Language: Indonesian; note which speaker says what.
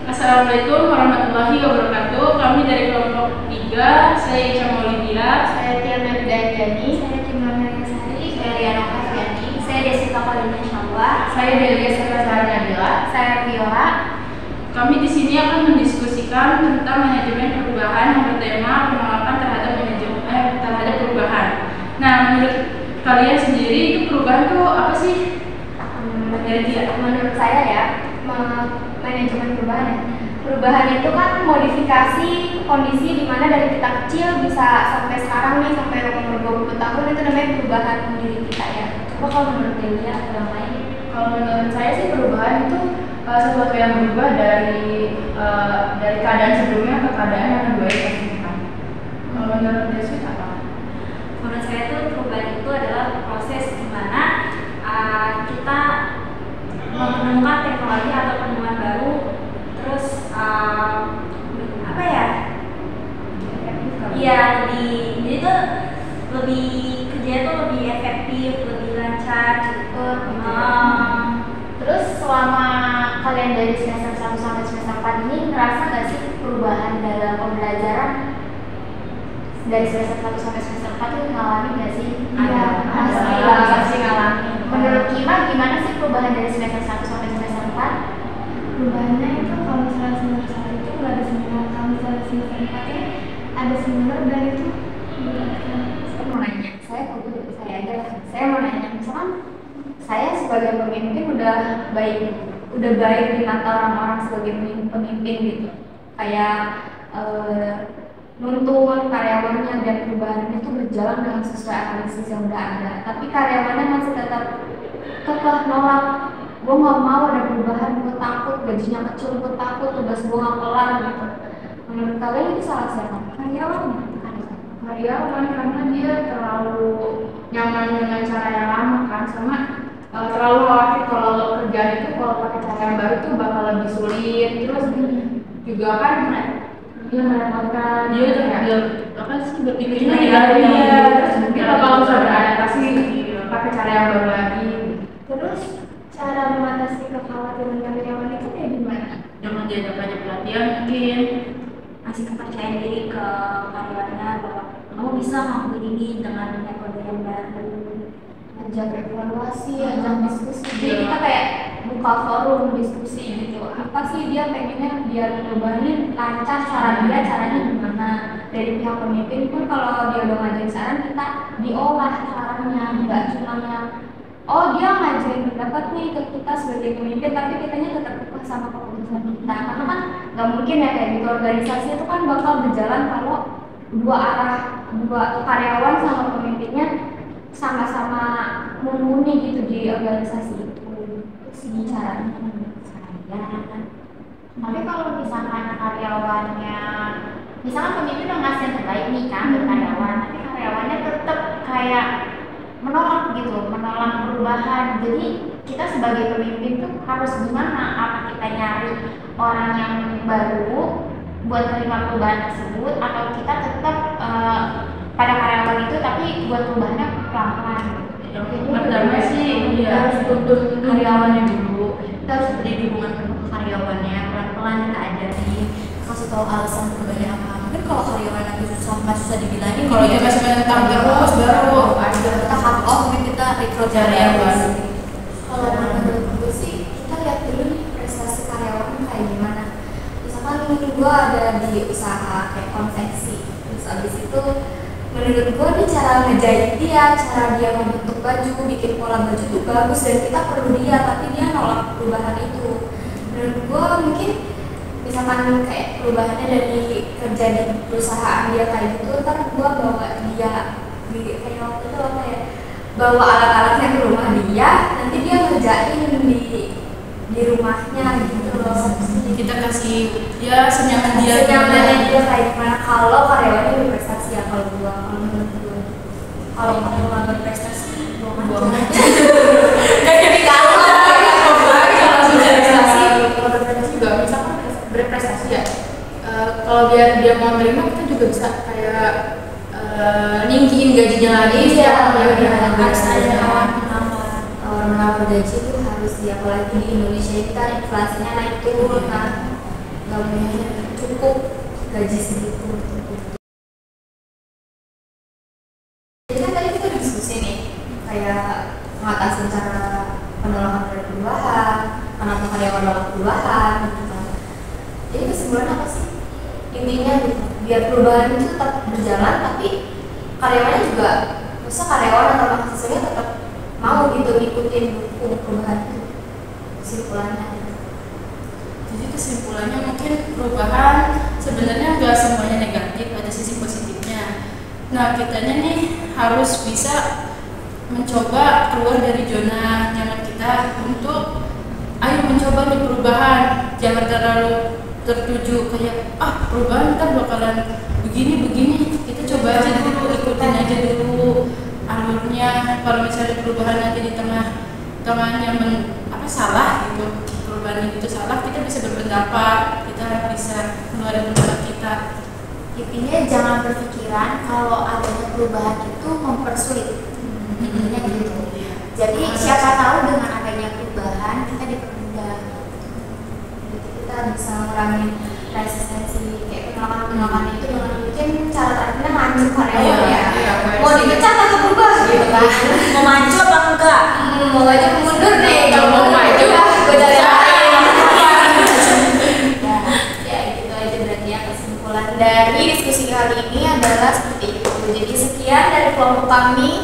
Speaker 1: Assalamualaikum warahmatullahi wabarakatuh. Kami dari kelompok 3, saya Ica Maulidia,
Speaker 2: saya Tia Meridanjani, saya Timur Sari, saya Riano Kafiani, saya Desita Kolina Syawwa,
Speaker 3: saya Delia Sekresari Nabila,
Speaker 2: saya Viola.
Speaker 1: Kami di sini akan mendiskusikan tentang manajemen perubahan yang bertema penolakan terhadap perubahan. Nah, menurut kalian sendiri itu perubahan itu apa sih?
Speaker 2: Menurut saya ya, manajemen perubahan ya. Perubahan itu kan modifikasi kondisi di mana dari kita kecil bisa sampai sekarang nih, sampai umur 20 tahun, itu namanya perubahan diri kita ya. Coba kalau menurut Delia atau yang lain?
Speaker 3: Kalau menurut saya sih perubahan itu sesuatu yang berubah dari keadaan sebelumnya ke keadaan yang lebih baik. Kalau menurut Deswita apa?
Speaker 4: Menurut saya itu perubahan itu adalah proses di mana kita menemukan teknologi atau penemuan baru, terus apa ya? Iya, jadi itu lebih kerjanya tuh lebih efektif, lebih lancar gitu.
Speaker 2: Terus selama kalian dari semester 1 sampai semester 4 ini ngerasa nggak sih perubahan dalam pembelajaran dari semester 1 sampai semester 4 itu ngalamin nggak sih?
Speaker 3: Iya,
Speaker 2: pasti ngalamin. Menurut Kima gimana sih perubahan dari semester 1 sampai semester 4?
Speaker 5: Perubahannya itu kalau misalnya semester 1 itu nggak ada seminar, kalau misalnya semester 4 nya ada seminar dan itu
Speaker 2: Saya mau nanya, saya mau nanya, misalkan saya sebagai pemimpin udah baik di mata orang-orang sebagai pemimpin gitu, kayak nuntun karyawannya dan perubahannya itu berjalan dengan sesuai analisis yang udah ada, tapi karyawannya masih tetap kekeh nolak. Gue nggak mau ada perubahan, gue takut gajinya kecil, gue takut tugas gue nggak kelar gitu. Menurut kalian itu salah siapa? Karyawannya?
Speaker 3: Karyawan, karena dia terlalu nyaman dengan cara yang lama kan, sama terlalu khawatir kalau kerjaan itu kalau pakai cara yang baru tuh bakal lebih sulit. Terus juga kan dia merepotkan,
Speaker 1: Dia
Speaker 3: gitu ya.
Speaker 1: apa sih berpikirnya
Speaker 3: Terus mungkin bakal susah beradaptasi pakai cara yang baru lagi.
Speaker 5: terus cara mengatasi kekhawatiran karyawan itu kayak gimana?
Speaker 1: Dengan dia banyak pelatihan mungkin.
Speaker 4: Kasih kepercayaan diri ke karyawannya bahwa kamu bisa ngelakuin ini dengan metode yang baru.
Speaker 2: Ajak evaluasi, ajak diskusi. Jadi kita kayak buka forum diskusi gitu. Apa sih dia pengennya biar perubahannya lancar, caranya gimana? Dari pihak pemimpin pun kalau dia udah ngajarin saran, kita diolah sarannya, nggak cuma yang dia ngajarin pendapat nih ke kita sebagai pemimpin, tapi kitanya tetap peka sama keputusan kita. Karena kan nggak mungkin ya kayak gitu, organisasi itu kan bakal berjalan kalau dua karyawan sama pemimpinnya sama-sama mumpuni gitu di organisasi itu. Sih caranya menurut saya. Tapi kalau misalkan karyawannya, misalkan pemimpin udah ngasih yang terbaik nih kan ke karyawan, tapi karyawannya tetap kayak menolak perubahan. Jadi kita sebagai pemimpin tuh harus gimana? Apa kita nyari orang yang baru buat menerima perubahan tersebut, atau kita tetap pada karyawan itu tapi buat perubahannya pelan-pelan gitu.
Speaker 1: Pertama sih
Speaker 2: Harus tuntut karyawannya dulu. Kita harus beri dukungan penuh ke karyawannya, pelan-pelan kita ajarin, kasih tahu alasan perubahannya apa. Mungkin kalau karyawan lagi susah dibilangin,
Speaker 3: Kalau dia masih menentang terus baru ada
Speaker 2: kita cut off, mungkin kita recruit
Speaker 3: cari yang baru.
Speaker 2: Kalau menurut gue sih, kita lihat dulu nih prestasi karyawan kayak gimana. Misalkan gue ada di usaha kayak konveksi, terus abis itu menurut gue nih cara ngejahit dia, cara dia membentuk baju, bikin pola baju itu bagus dan kita perlu dia, tapi dia nolak perubahan itu. Menurut gue mungkin misalkan kayak perubahannya dari kerja di perusahaan dia kayak gitu, ntar gue bawa dia kayak waktu itu apa ya, bawa alat-alatnya ke rumah dia, nanti dia ngerjain di rumahnya gitu loh.
Speaker 1: Kita kasih ya senyaman dia.
Speaker 2: Senyamannya dia kayak gimana kalau karyawannya berprestasi ya. Kalau menurut gue, kalau kamu nggak berprestasi buang aja. Kayak jadi kalau
Speaker 3: berprestasi juga misalkan berprestasi ya, kalau dia mau terima kita juga bisa kayak ninggiin gajinya lagi ya.
Speaker 2: Harus ada tawar menawar gaji itu harus, apalagi di Indonesia ini kan inflasinya naik turun kan. nggak punya cukup gaji segitu. Jadi kan tadi kita udah diskusi nih kayak mengatasi cara penolakan dari perubahan, menata karyawan menolak perubahan gitu kan. Jadi kesimpulannya apa sih? Intinya gitu, biar perubahan itu tetap berjalan tapi karyawannya juga, masa karyawan atau mahasiswanya tetap mau gitu ikutin dukung perubahan itu. Kesimpulannya gitu.
Speaker 1: Jadi kesimpulannya mungkin perubahan sebenarnya nggak semuanya negatif, ada sisi positifnya. Nah, kitanya nih harus bisa mencoba keluar dari zona nyaman kita untuk ayo mencoba nih perubahan. Jangan terlalu tertuju kayak perubahan ntar bakalan begini, kita coba aja dulu, ikutin aja dulu alurnya. Kalau misalnya perubahan nanti di tengahnya salah gitu, perubahan itu salah, kita bisa berpendapat, kita bisa keluarin pendapat kita.
Speaker 2: Intinya jangan berpikiran kalau adanya perubahan itu mempersulit. Intinya gitu. Jadi siapa tahu dengan adanya perubahan kita dipermudah. Jadi kita bisa mengurangi resistensi kayak penolakan itu dengan mungkin cara terakhirnya mancing karyawan ya. Mau dipecat atau berubah gitu kan?
Speaker 4: Mau maju apa enggak?
Speaker 2: Mau maju mundur nih. Kalau mau maju gue cari lain. Ya gitu aja berarti ya kesimpulan dari diskusi kali ini adalah seperti itu. Jadi sekian dari kelompok kami.